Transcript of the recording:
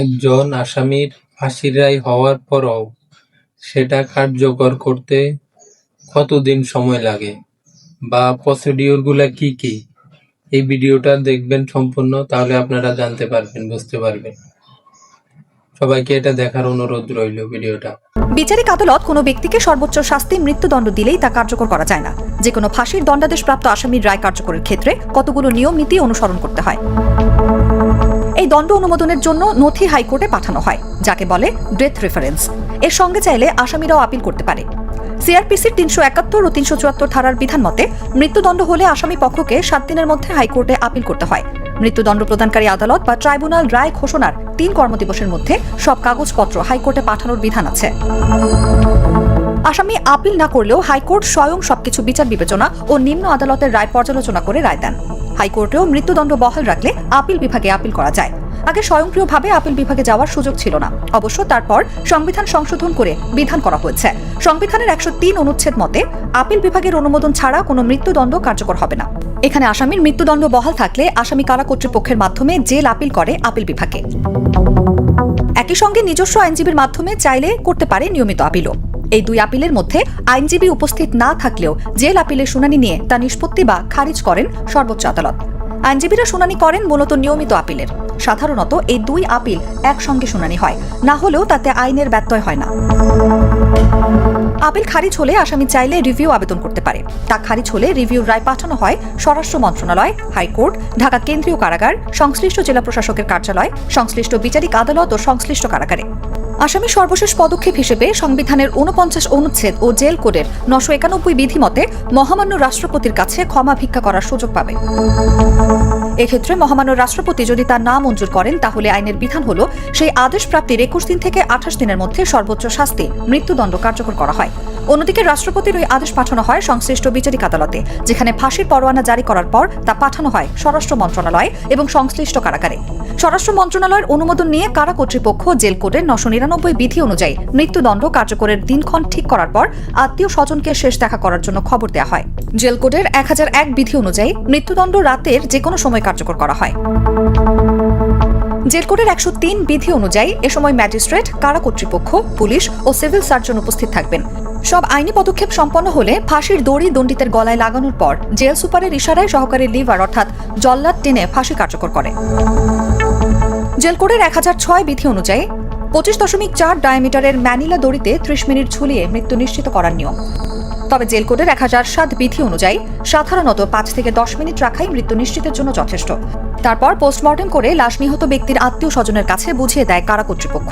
একজন আসামির ফাঁসির রায় হওয়ার পরও সেটা কার্যকর করতে কতদিন সময় লাগে বা প্রসিডিওর গুলা কি কি, এই ভিডিওটা দেখবেন সম্পূর্ণ, তাহলে আপনারা জানতে পারবেন, বুঝতে পারবেন। সবাইকে এটা দেখার অনুরোধ রইল ভিডিওটা। বিচারিক আদালত কোনো ব্যক্তিকে সর্বোচ্চ শাস্তি মৃত্যুদণ্ড দিলেই তা কার্যকর করা যায় না। যে কোনো ফাঁসির দণ্ডাদেশপ্রাপ্ত আসামির রায় কার্যকরের ক্ষেত্রে কতগুলো নিয়ম নীতি অনুসরণ করতে হয়। এই দণ্ড অনুমোদনের জন্য নথি হাইকোর্টে পাঠানো হয়, যাকে বলে ডেথ রেফারেন্স। এর সঙ্গে চাইলে আসামিরাও আপিল করতে পারে। সিআরপিসির ৩৭১ ও ৩৭৪ ধারার বিধান মতে মৃত্যুদণ্ড হলে আসামি পক্ষকে ৭ দিনের মধ্যে হাইকোর্টে আপিল করতে হয়। মৃত্যুদণ্ড প্রদানকারী আদালত বা ট্রাইব্যুনাল রায় ঘোষণার ৩ কর্মদিবসের মধ্যে সব কাগজপত্র হাইকোর্টে পাঠানোর বিধান আছে। আসামি আপিল না করলেও হাইকোর্ট স্বয়ং সবকিছু বিচার বিবেচনা ও নিম্ন আদালতের রায় পর্যালোচনা করে রায় দেন। হাইকোর্টেও মৃত্যুদণ্ড বহাল রাখলে আপিল বিভাগে আপিল করা যায়। আগে স্বয়ংক্রিয়ভাবে আপিল বিভাগে যাওয়ার সুযোগ ছিল না, অবশ্য তারপর সংবিধান সংশোধন করে বিধান করা হয়েছে। সংবিধানের ১০৩ অনুচ্ছেদ মতে আপিল বিভাগের অনুমোদন ছাড়া কোনো মৃত্যুদণ্ড কার্যকর হবে না। এখানে আসামির মৃত্যুদণ্ড বহাল থাকলে আসামি কারা কর্তৃপক্ষের মাধ্যমে জেল আপিল করে আপিল বিভাগে। একই সঙ্গে নিজস্ব আইনজীবীর মাধ্যমে চাইলে করতে পারে নিয়মিত আপিলও। এই দুই আপিলের মধ্যে আইনজীবী উপস্থিত না থাকলেও জেল আপিলের শুনানি নিয়ে তা নিষ্পত্তি বা খারিজ করেন সর্বোচ্চ আদালত। আইনজীবীরা শুনানি করেন মূলত নিয়মিত আপিলের। সাধারণত এই দুই আপিল একসঙ্গে শুনানি হয়, না হলেও তাতে আইনের ব্যত্যয় হয় না। আপিল খারিজ হলে আসামি চাইলে রিভিউ আবেদন করতে পারে। তা খারিজ হলে রিভিউর রায় পাঠানো হয় স্বরাষ্ট্র মন্ত্রণালয়, হাইকোর্ট, ঢাকা কেন্দ্রীয় কারাগার, সংশ্লিষ্ট জেলা প্রশাসকের কার্যালয়, সংশ্লিষ্ট বিচারিক আদালত ও সংশ্লিষ্ট কারাগারে। আসামি সর্বশেষ পদক্ষেপ হিসেবে সংবিধানের ৪৯ অনুচ্ছেদ ও জেল কোডের ৯৯১ বিধি মতে মহামান্য রাষ্ট্রপতির কাছে ক্ষমা ভিক্ষা করার সুযোগ পাবে। এক্ষেত্রে মহামান্য রাষ্ট্রপতি যদি তা না মঞ্জুর করেন, তাহলে আইনের বিধান হল সেই আদেশ প্রাপ্তির ২১ দিন থেকে ২৮ দিনের মধ্যে সর্বোচ্চ শাস্তি মৃত্যুদণ্ড কার্যকর করা হয়। অন্যদিকে রাষ্ট্রপতির ওই আদেশ পাঠানো হয় সংশ্লিষ্ট বিচারিক আদালতে, যেখানে ফাঁসির পরোয়ানা জারি করার পর তা পাঠানো হয় স্বরাষ্ট্র মন্ত্রণালয় এবং সংশ্লিষ্ট কারাগারে। স্বরাষ্ট্র মন্ত্রণালয়ের অনুমোদন নিয়ে কারা কর্তৃপক্ষ জেল কোডের ৯৯৯ বিধি অনুযায়ী মৃত্যুদণ্ড কার্যকরের দিনক্ষণ ঠিক করার পর আত্মীয় স্বজনকে শেষ দেখা করার জন্য খবর দেওয়া হয়। জেল কোডের ১০০১ বিধি অনুযায়ী মৃত্যুদণ্ড রাতের যে কোনো সময় কার্যকর করা হয়। জেল কোডের ১০৩ বিধি অনুযায়ী এ সময় ম্যাজিস্ট্রেট, কারা কর্তৃপক্ষ, পুলিশ ও সিভিল সার্জন উপস্থিত থাকবেন। সব আইনি পদক্ষেপ সম্পন্ন হলে ফাঁসির দড়ি দণ্ডিতের গলায় লাগানোর পর জেল সুপারের ইশারায় সহকারী লিভার অর্থাৎ জল্লাদ টেনে ফাঁসি কার্যকর করে। জেল কোডের ১০০৬ বিধি অনুযায়ী ২৫.৪ ডায়ামিটারের ম্যানিলা দড়িতে ৩০ মিনিট ঝুলিয়ে মৃত্যু নিশ্চিত করার নিয়ম। তবে জেল কোডের ১০০৭ বিধি অনুযায়ী সাধারণত ৫ থেকে ১০ মিনিট রাখাই মৃত্যু নিশ্চিতের জন্য যথেষ্ট। তারপর পোস্টমর্টেম করে লাশ নিহত ব্যক্তির আত্মীয় স্বজনের কাছে বুঝিয়ে দেয় কারা কর্তৃপক্ষ।